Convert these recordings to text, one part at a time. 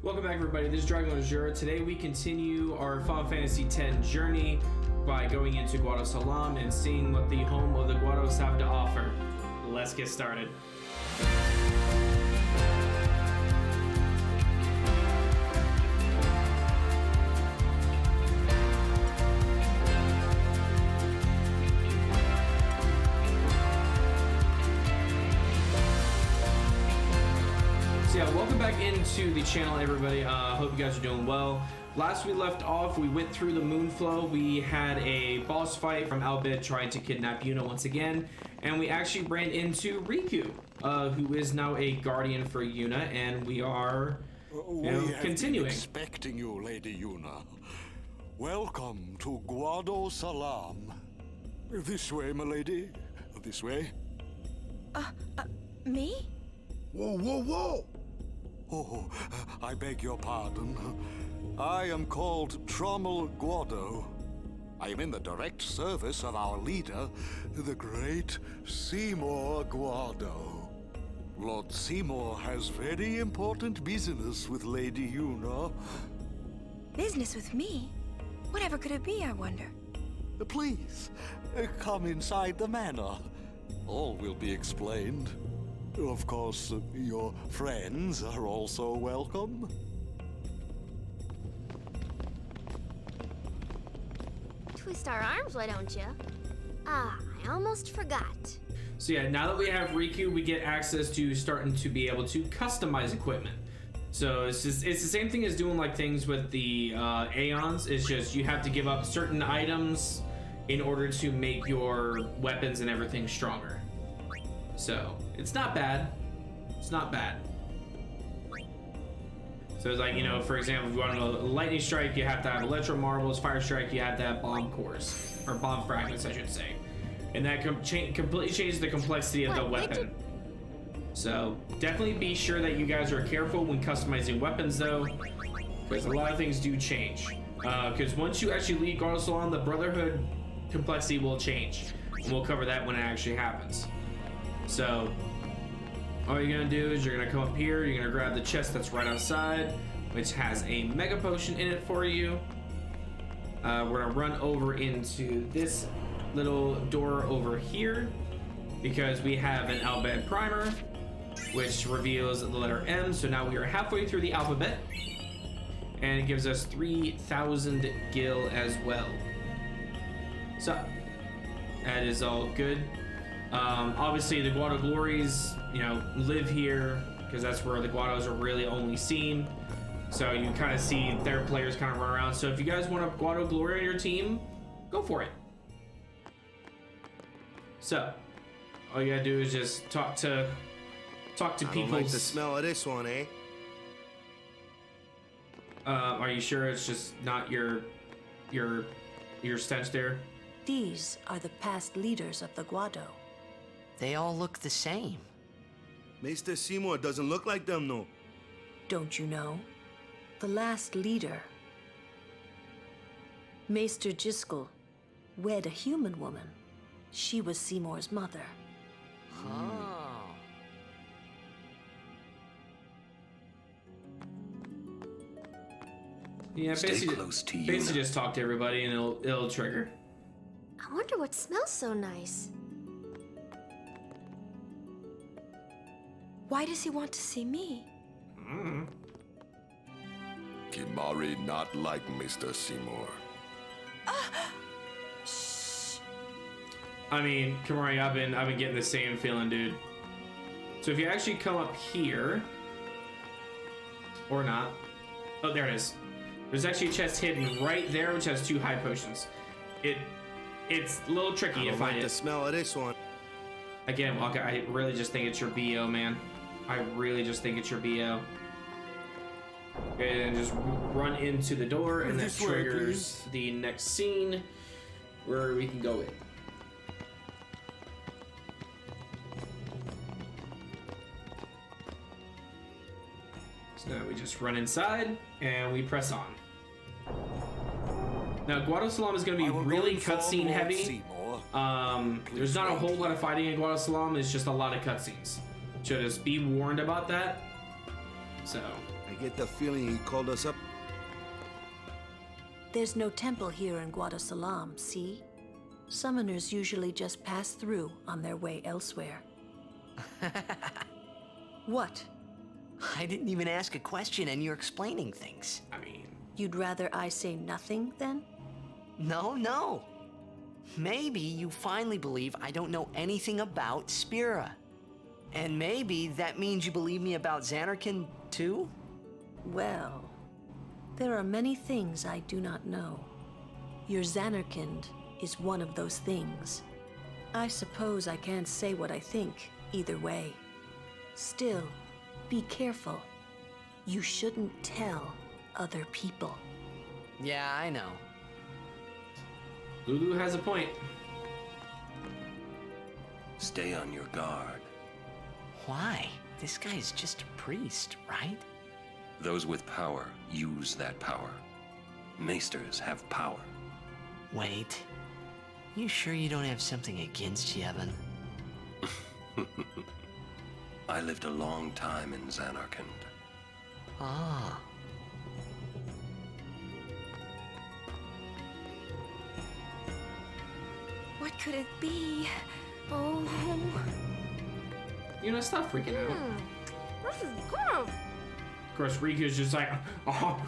Welcome back, everybody. This is DragonLordAzure. Today we continue our Final Fantasy X journey by going into Guadosalam and seeing what the home of the Guados have to offer. Let's get started. Welcome back into the channel, everybody. Hope you guys are doing well. Last we left off, we went through the Moonflow. We had a boss fight from Albed trying to kidnap Yuna once again, and we actually ran into Riku, who is now a guardian for Yuna, and we are continuing. Been expecting you, Lady Yuna. Welcome to Guadosalam. This way, my lady. This way. Me? Whoa, whoa, whoa! Oh, I beg your pardon. I am called Trommel Guado. I am in the direct service of our leader, the great Seymour Guado. Lord Seymour has very important business with Lady Yuna. Business with me? Whatever could it be, I wonder? Please, come inside the manor. All will be explained. Of course, your friends are also welcome. Twist our arms, why don't you? Ah, I almost forgot. So yeah, now that we have Riku, we get access to starting to be able to customize equipment. So it's the same thing as doing like things with the Aeons. It's just you have to give up certain items in order to make your weapons and everything stronger. So it's not bad. It's not bad. So it's like, you know, for example, if you want a lightning strike, you have to have electro marbles. Fire strike, you have to have bomb cores, or bomb fragments, I should say. And that completely changes the complexity of the weapon. So definitely be sure that you guys are careful when customizing weapons, though, because a lot of things do change. Because once you actually leave Guadosalam, the Brotherhood complexity will change, and we'll cover that when it actually happens. So all you're gonna do is you're gonna come up here, you're gonna grab the chest that's right outside, which has a mega potion in it for you. We're gonna run over into this little door over here because we have an Albed primer, which reveals the letter M. So now we are halfway through the alphabet, and it gives us 3,000 gil as well. So that is all good. Obviously the Guado glories, you know, live here because that's where the Guados are really only seen. So you kind of see their players kind of run around. So if you guys want a Guado glory on your team, go for it. So all you gotta do is just talk to people. I don't like the smell of this one, eh? Are you sure it's just not your stench there? These are the past leaders of the Guado. They all look the same. Mr. Seymour doesn't look like them, no. Don't you know? The last leader, Maester Jiskel, wed a human woman. She was Seymour's mother. Oh. Yeah, basically just talk to everybody and it'll trigger. I wonder what smells so nice. Why does he want to see me? Kimari not like Mr. Seymour. I mean, Kimari, I've been getting the same feeling, dude. So if you actually come up here, or not, oh, there it is. There's actually a chest hidden right there, which has 2 high potions. It's a little tricky to find it. The smell of this one. Again, Waka, I really just think it's your BO, man. I really just think it's your BO. Okay, and just run into the door, and that triggers the next scene where we can go in. So now we just run inside, and we press on. Now, Guadosalam is going to be really cutscene heavy. There's not a whole lot of fighting in Guadosalam, it's just a lot of cutscenes. So just be warned about that. So I I get the feeling he called us up. There's no temple here in Guadosalam, see? Summoners usually just pass through on their way elsewhere. What? I didn't even ask a question and you're explaining things. I mean, You'd rather I say nothing, then? No, no. Maybe you finally believe I don't know anything about Spira. And maybe that means you believe me about Xanarkand, too? Well, there are many things I do not know. Your Xanarkand is one of those things. I suppose I can't say what I think either way. Still, be careful. You shouldn't tell other people. Yeah, I know. Lulu has a point. Stay on your guard. Why? This guy's just a priest, right? Those with power use that power. Maesters have power. Wait. You sure you don't have something against Yevon? I lived a long time in Xanarkand. Ah. What could it be? Oh. You know, stop freaking out. This is good. Of course, Riku's just like, oh.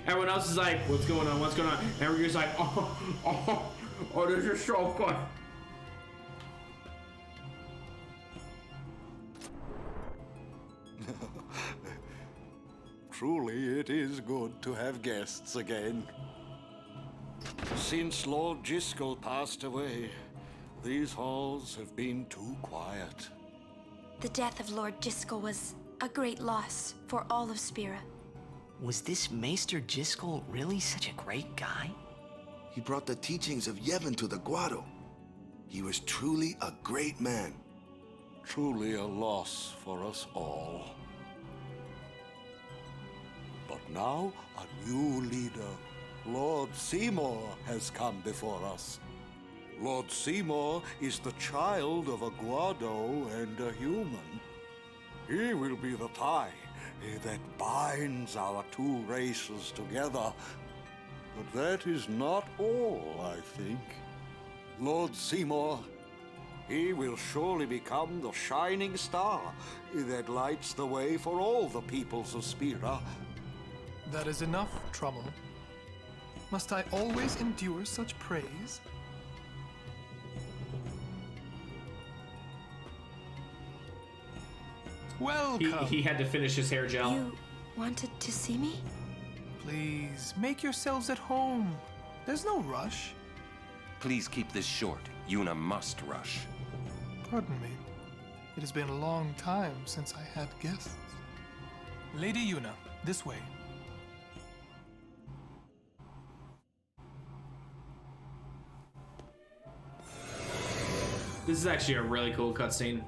Everyone else is like, what's going on? What's going on? And Riku's like, oh, this is so good. Truly, it is good to have guests again. Since Lord Jiskel passed away, these halls have been too quiet. The death of Lord Jiskel was a great loss for all of Spira. Was this Maester Jiskel really such a great guy? He brought the teachings of Yevon to the Guado. He was truly a great man. Truly a loss for us all. But now a new leader, Lord Seymour, has come before us. Lord Seymour is the child of a Guado and a human. He will be the tie that binds our two races together. But that is not all, I think. Lord Seymour, he will surely become the shining star that lights the way for all the peoples of Spira. That is enough, Trommel. Must I always endure such praise? Welcome. He had to finish his hair gel. You wanted to see me? Please, make yourselves at home. There's no rush. Please keep this short. Yuna must rush. Pardon me. It has been a long time since I had guests. Lady Yuna, this way. This is actually a really cool cutscene.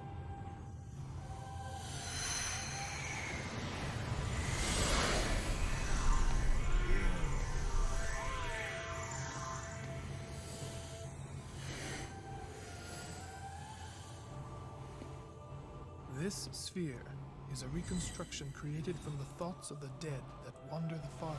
This sphere is a reconstruction created from the thoughts of the dead that wander the far.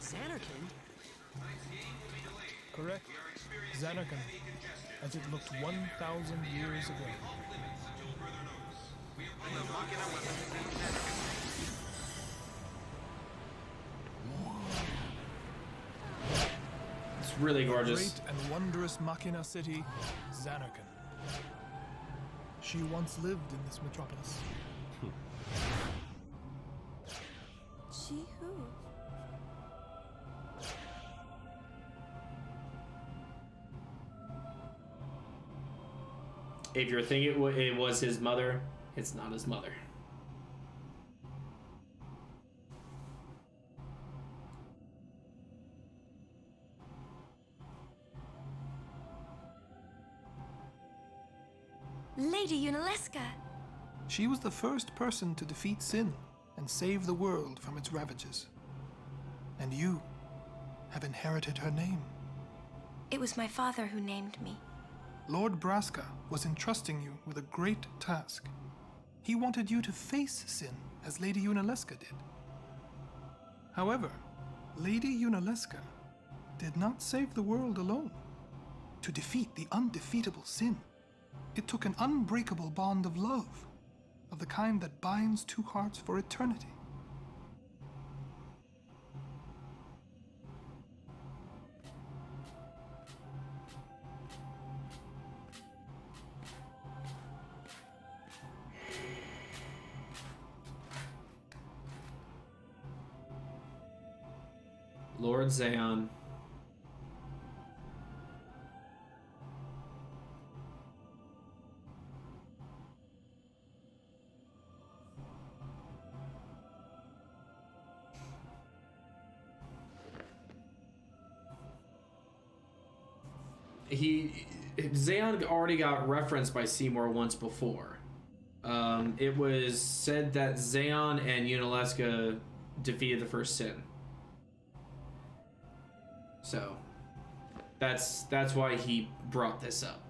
Xanarkand? Correct. Xanarkand, as it looked 1,000 years ago. It's really gorgeous. Great and wondrous Machina city, Xanarkand. She once lived in this metropolis. She who? If you're thinking it was his mother, it's not his mother. Lady Yunalesca. She was the first person to defeat sin and save the world from its ravages. And you have inherited her name. It was my father who named me. Lord Braska was entrusting you with a great task. He wanted you to face sin, as Lady Yunalesca did. However, Lady Yunalesca did not save the world alone. To defeat the undefeatable sin, it took an unbreakable bond of love, of the kind that binds two hearts for eternity. Lord Zeon. Zeon already got referenced by Seymour once before. It was said that Zeon and Yunalesca defeated the first sin. So that's why he brought this up.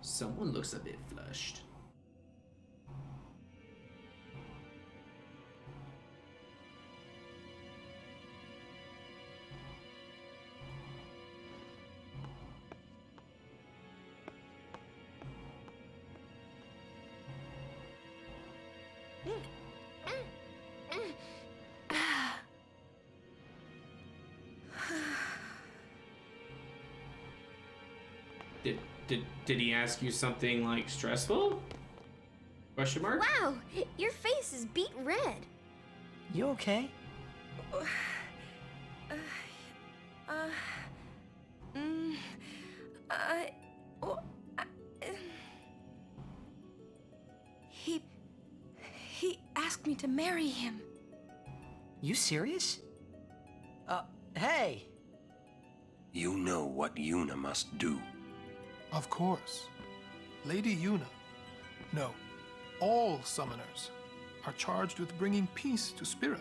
Someone looks a bit flushed. Did he ask you something like stressful? Question mark? Wow, your face is beet red. You okay? He asked me to marry him. You serious? Hey! You know what Yuna must do. Of course. Lady Yuna. No, all summoners are charged with bringing peace to Spira.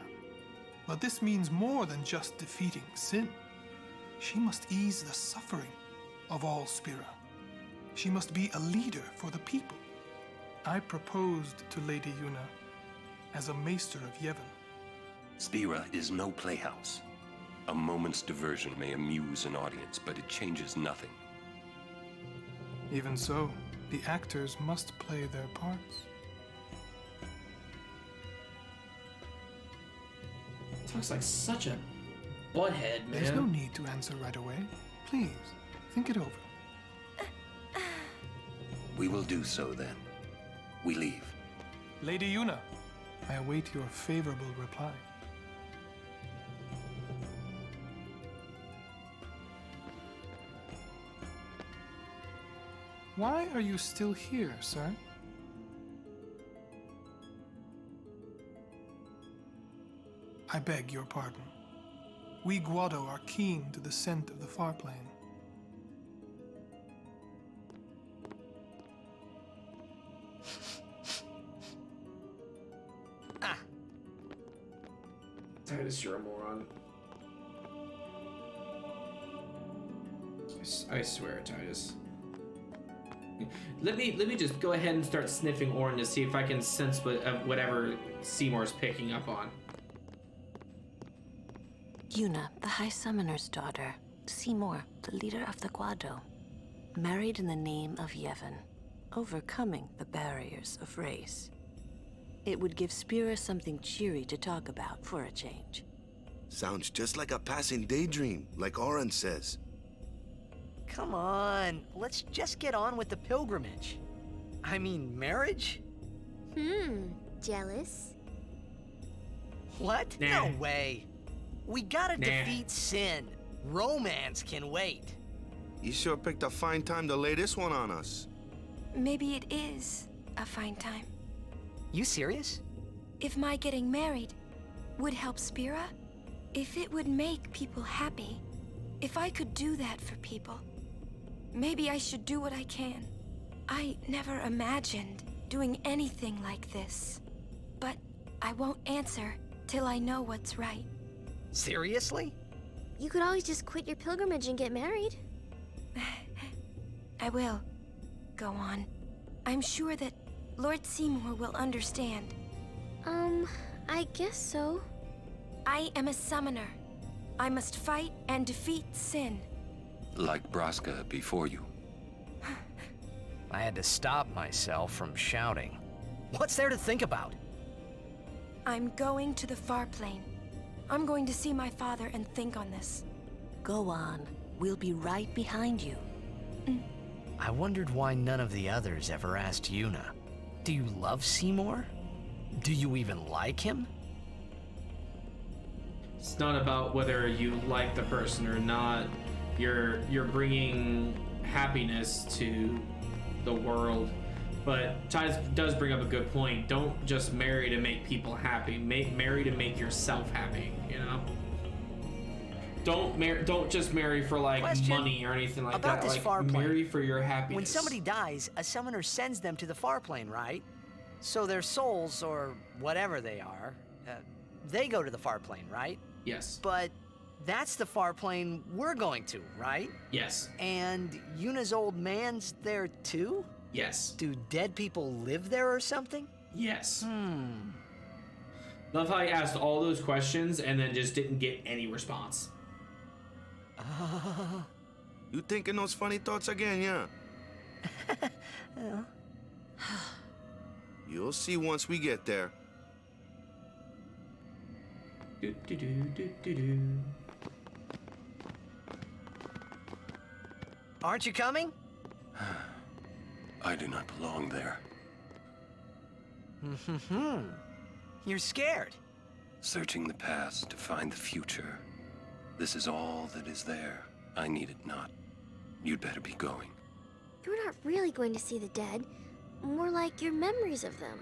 But this means more than just defeating sin. She must ease the suffering of all Spira. She must be a leader for the people. I proposed to Lady Yuna as a maester of Yevon. Spira is no playhouse. A moment's diversion may amuse an audience, but it changes nothing. Even so, the actors must play their parts. Talks like such a butthead, man. There's no need to answer right away. Please, think it over. We will do so then. We leave. Lady Yuna, I await your favorable reply. Why are you still here, sir? I beg your pardon. We Guado are keen to the scent of the Farplane. Titus, you're a moron. I swear, Titus. Let me just go ahead and start sniffing Orin to see if I can sense whatever Seymour's picking up on. Yuna, the High Summoner's daughter. Seymour, the leader of the Guado. Married in the name of Yevon, overcoming the barriers of race. It would give Spira something cheery to talk about for a change. Sounds just like a passing daydream, like Oren says. Come on, let's just get on with the pilgrimage. I mean, marriage? Jealous? What? Nah. No way. We gotta defeat sin. Romance can wait. You sure picked a fine time to lay this one on us. Maybe it is a fine time. You serious? If my getting married would help Spira, if it would make people happy, if I could do that for people, maybe I should do what I can. I never imagined doing anything like this. But I won't answer till I know what's right. Seriously? You could always just quit your pilgrimage and get married. I will. Go on. I'm sure that Lord Seymour will understand. I guess so. I am a summoner. I must fight and defeat sin. Like Braska before you. I had to stop myself from shouting. What's there to think about? I'm going to the Farplane. I'm going to see my father and think on this. Go on. We'll be right behind you. I wondered why none of the others ever asked Yuna. Do you love Seymour? Do you even like him? It's not about whether you like the person or not. You're bringing happiness to the world. But Ty does bring up a good point. Don't just marry to make people happy. Marry to make yourself happy, you know? Don't just marry for like money or anything like about that. This like Farplane. marry for your happiness. When somebody dies, a summoner sends them to the Farplane, right? So their souls, or whatever they are, they go to the Farplane, right? Yes. But that's the Farplane we're going to, right? Yes. And Yuna's old man's there too? Yes. Do dead people live there or something? Yes. Love how he asked all those questions and then just didn't get any response. You thinking those funny thoughts again, yeah? You'll see once we get there. Aren't you coming? I do not belong there. You're scared. Searching the past to find the future. This is all that is there. I need it not. You'd better be going. You're not really going to see the dead. More like your memories of them.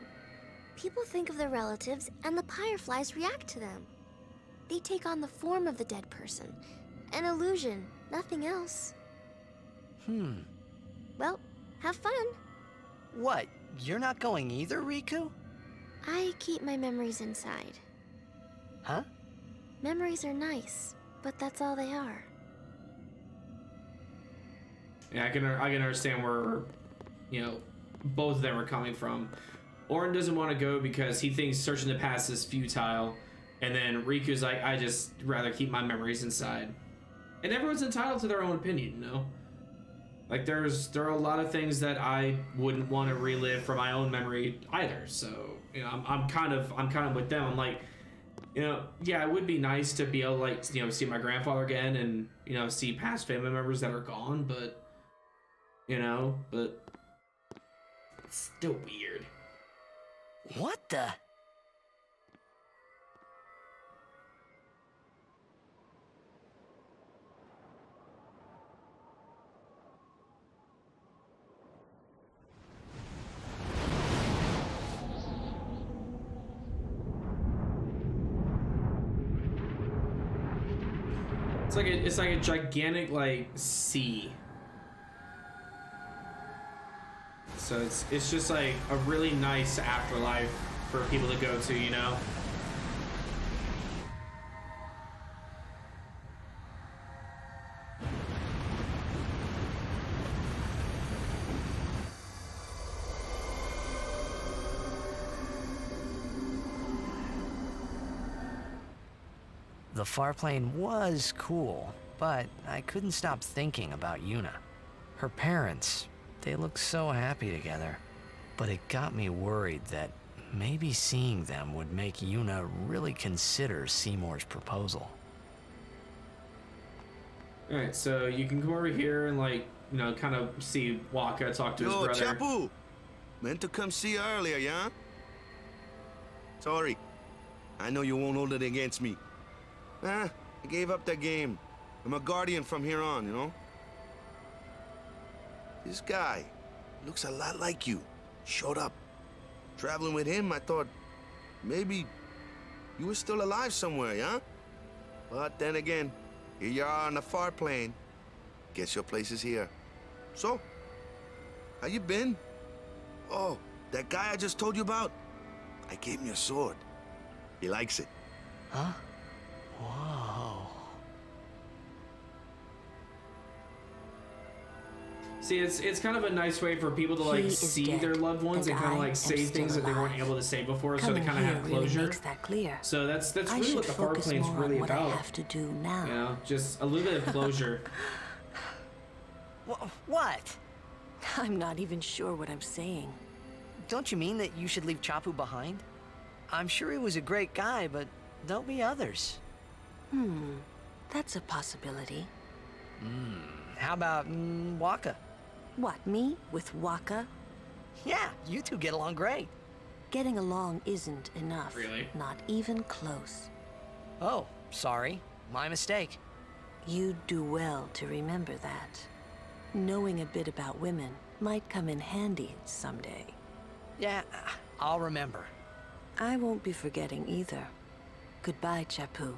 People think of their relatives, and the Fireflies react to them. They take on the form of the dead person. An illusion, nothing else. Well, have fun. What? You're not going either, Riku? I keep my memories inside. Huh? Memories are nice, but that's all they are. Yeah, I can understand where, you know, both of them are coming from. Orin doesn't want to go because he thinks searching the past is futile, and then Riku's like, I just rather keep my memories inside. And everyone's entitled to their own opinion, you know. Like there are a lot of things that I wouldn't want to relive from my own memory either. So you know, I'm kind of with them. I'm like, you know, yeah, it would be nice to be able to, like, you know, see my grandfather again and, you know, see past family members that are gone, but, you know, but it's still weird. What the? It's like a gigantic like sea. So it's just like a really nice afterlife for people to go to, you know. The Farplane was cool, but I couldn't stop thinking about Yuna. Her parents, they looked so happy together. But it got me worried that maybe seeing them would make Yuna really consider Seymour's proposal. Alright, so you can come over here and, like, you know, kind of see Waka talk to his brother. Chapu! Meant to come see you earlier, yeah? Sorry. I know you won't hold it against me. I gave up that game. I'm a guardian from here on, you know? This guy looks a lot like you. Showed up. Traveling with him, I thought maybe you were still alive somewhere, yeah? But then again, here you are on the Farplane. Guess your place is here. So, How you been? Oh, that guy I just told you about? I gave him your sword. He likes it. Huh? Whoa. See, it's kind of a nice way for people to like see their loved ones and kind of like say things that they weren't able to say before, so they kind of have closure. Really makes that clear. So that's really what the Farplane's really what about. I have to do now. You know, just a little bit of closure. What? I'm not even sure what I'm saying. Don't you mean that you should leave Chapu behind? I'm sure he was a great guy, but there'll be others. That's a possibility. How about Waka? What, me? With Waka? Yeah, you two get along great. Getting along isn't enough. Really? Not even close. Oh, sorry. My mistake. You'd do well to remember that. Knowing a bit about women might come in handy someday. Yeah, I'll remember. I won't be forgetting either. Goodbye, Chapu.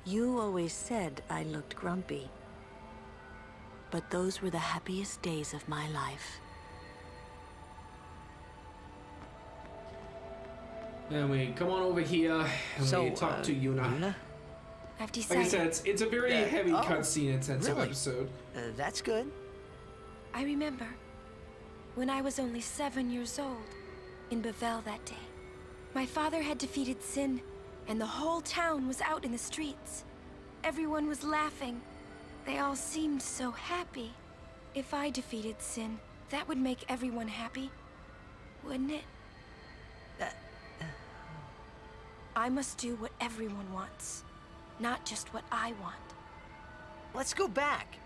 You always said I looked grumpy. But those were the happiest days of my life. And we come on over here and we talk to Yuna. I've decided. Like I said, it's a very heavy cutscene intensive really? episode. That's good. I remember when I was only 7 years old in Bavel that day. My father had defeated Sin, and the whole town was out in the streets. Everyone was laughing. They all seemed so happy. If I defeated Sin, that would make everyone happy, wouldn't it? I must do what everyone wants, not just what I want. Let's go back.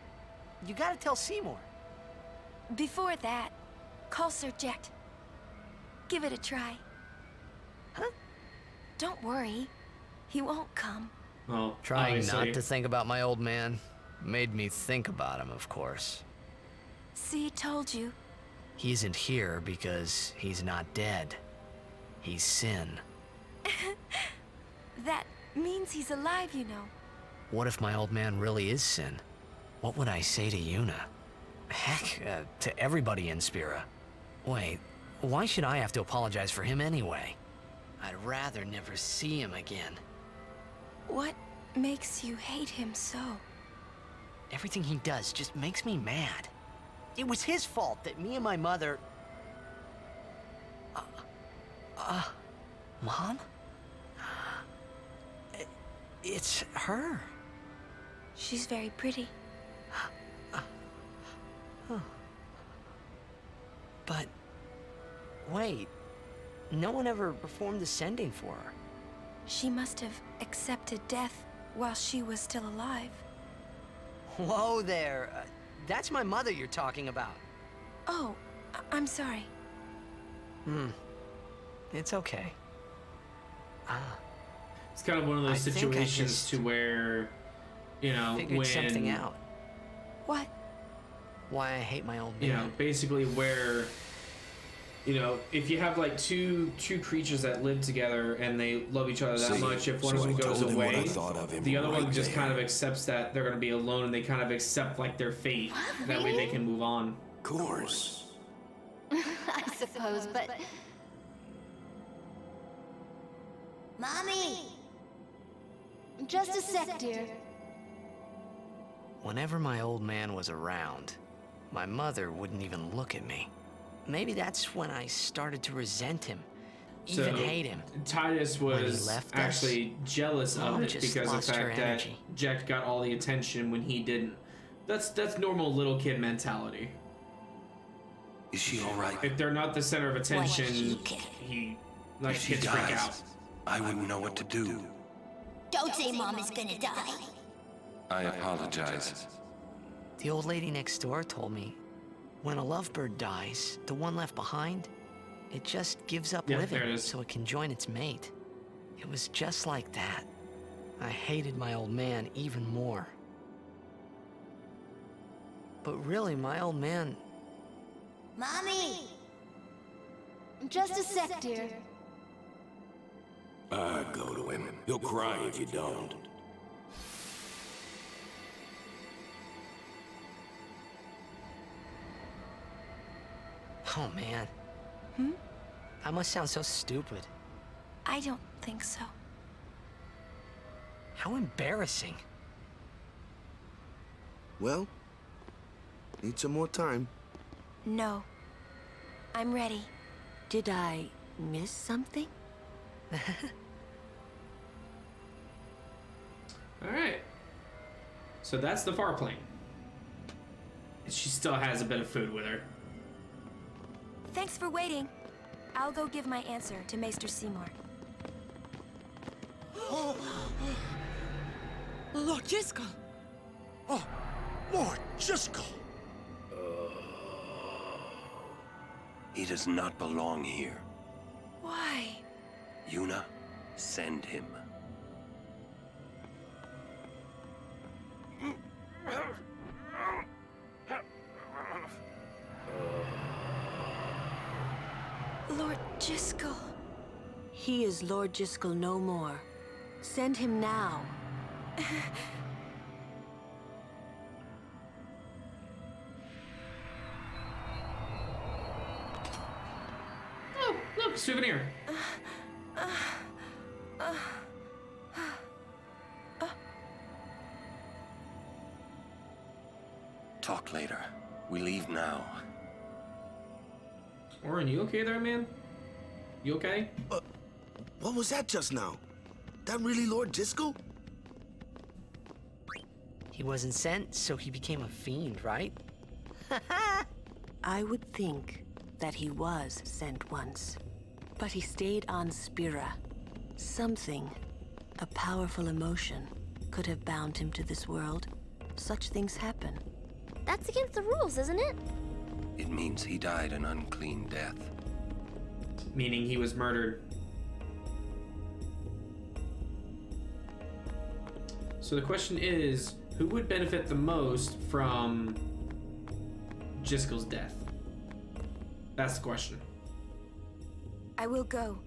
You gotta tell Seymour. Before that, call Sir Jet. Give it a try. Huh? Don't worry. He won't come. Well, Trying obviously. not to think about my old man made me think about him, of course. See, told you. He isn't here because he's not dead. He's Sin. That means he's alive, you know. What if my old man really is Sin? What would I say to Yuna? Heck, to everybody in Spira. Wait, why should I have to apologize for him anyway? I'd rather never see him again. What makes you hate him so? Everything he does just makes me mad. It was his fault that me and my mother... Mom? It's her. She's very pretty. But... wait. No one ever performed the sending for her. She must have accepted death while she was still alive. Whoa there. That's my mother you're talking about. Oh, I'm sorry. It's okay. It's kind of one of those I think I situations just to where, you know, figured when something out. What? Why I hate my old man. you know, basically where, you know, if you have like two creatures that live together and they love each other that much, if one of them goes away, the other one just kind of accepts that they're going to be alone, and they kind of accept like their fate. That way they can move on. Of course. I suppose, but... Mommy! Just a sec, dear. Whenever my old man was around, my mother wouldn't even look at me. Maybe that's when I started to resent him, even hate him. Titus was left actually jealous of Mom it just because of the lost her fact that energy. Jack got all the attention when he didn't. That's normal little kid mentality. Is she all right? If they're not the center of attention, he like If she kids freak dies, out. I wouldn't know what to do. Don't say Mom is gonna die. I apologize. The old lady next door told me, when a lovebird dies, the one left behind, it just gives up Yeah, living there it is. so it can join its mate. It was just like that. I hated my old man even more. But really, my old man... Mommy! Just a sec, dear. Go to him. He'll cry if you don't. Oh, man. Hmm? I must sound so stupid. I don't think so. How embarrassing. Well, need some more time. No. I'm ready. Did I miss something? Alright. So that's the Farplane. She still has a bit of food with her. Thanks for waiting. I'll go give my answer to Maester Seymour. Lord Jiskel! Oh, Lord Jiskel! He does not belong here. Why? Yuna, send him. Lord Jiskel. He is Lord Jiskel no more. Send him now. Oh, look, souvenir. Talk later. We leave now. Orin, you okay there, man? You okay? What was that just now? That really Lord Jiskel? He wasn't sent, so he became a fiend, right? I would think that he was sent once, but he stayed on Spira. Something, a powerful emotion, could have bound him to this world. Such things happen. That's against the rules, isn't it? It means he died an unclean death. Meaning he was murdered. So the question is, who would benefit the most from Jiskel's death? That's the question. I will go.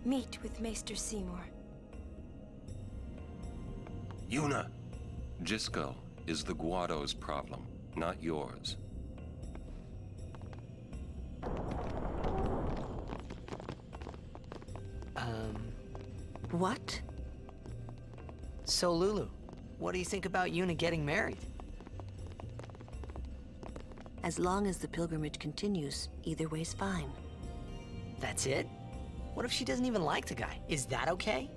Meet with Maester Seymour. Yuna, Jiskel is the Guado's problem, not yours. What? So, Lulu, what do you think about Yuna getting married? As long as the pilgrimage continues, either way's fine. That's it? What if she doesn't even like the guy? Is that okay?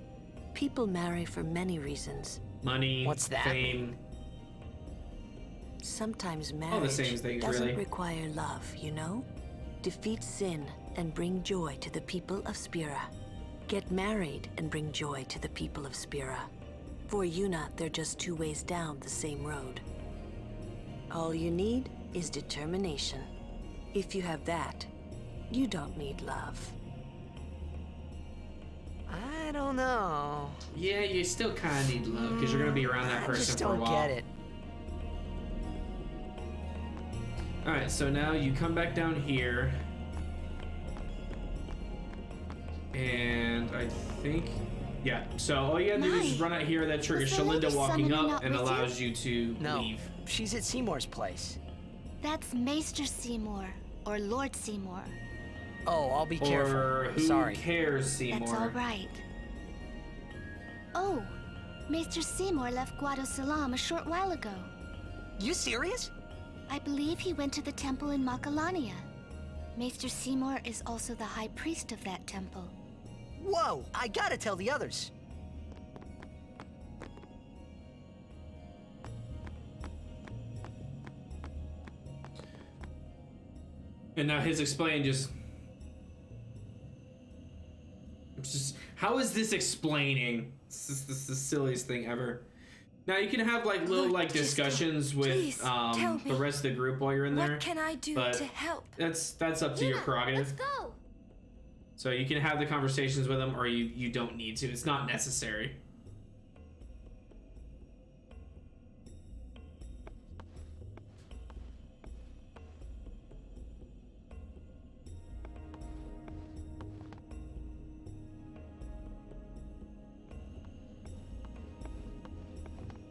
People marry for many reasons. Money, What's that fame. Sometimes All the marriage same things, doesn't really. require love, you know? Defeat sin and bring joy to the people of Spira. Get married and bring joy to the people of Spira. For Yuna, they're just two ways down the same road. All you need is determination. If you have that, you don't need love. I don't know. Yeah, you still kind of need love because you're going to be around that I person just for a don't while. get it. Alright, so now you come back down here. And I think... Yeah, so all you gotta do is just run out here. That triggers Was the Shalinda lady walking summoning up not and with you? allows you to No, leave. she's at Seymour's place. That's Maester Seymour, or Lord Seymour. Oh, I'll be careful. Or who Sorry. cares, Seymour? That's all right. Oh, Maester Seymour left Guadosalam a short while ago. You serious? I believe he went to the temple in Makalania. Maester Seymour is also the high priest of that temple. Whoa, I gotta tell the others. And now his explain just... It's just... How is this explaining? This is the silliest thing ever. Now you can have like little Lord like Jiskel, discussions with please, tell the me. rest of the group while you're in there. What can I do but to help? That's up to your Let's prerogative. go. So you can have the conversations with them, or you don't need to. It's not necessary.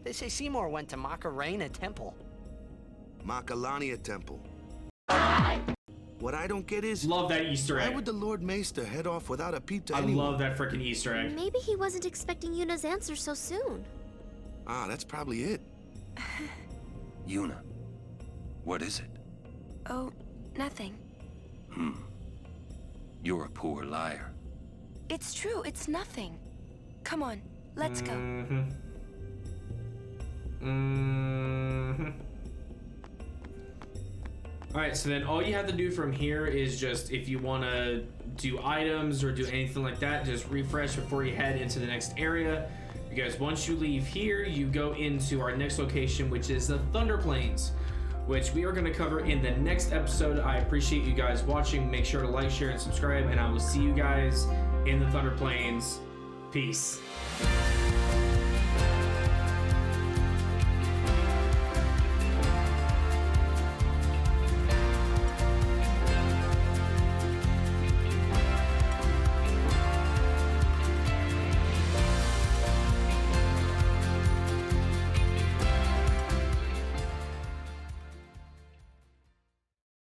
They say Seymour went to Macarena Temple. Makalania Temple. What I don't get is... Love that Easter why egg. would the Lord Maester head off without a peep to I anyone? love that freaking Easter egg. Maybe he wasn't expecting Yuna's answer so soon. Ah, that's probably it. Yuna, what is it? Oh, nothing. You're a poor liar. It's true, it's nothing. Come on, let's go. Alright, so then all you have to do from here is just, if you want to do items or do anything like that, just refresh before you head into the next area. Because once you leave here, you go into our next location, which is the Thunder Plains, which we are going to cover in the next episode. I appreciate you guys watching. Make sure to like, share, and subscribe, and I will see you guys in the Thunder Plains. Peace.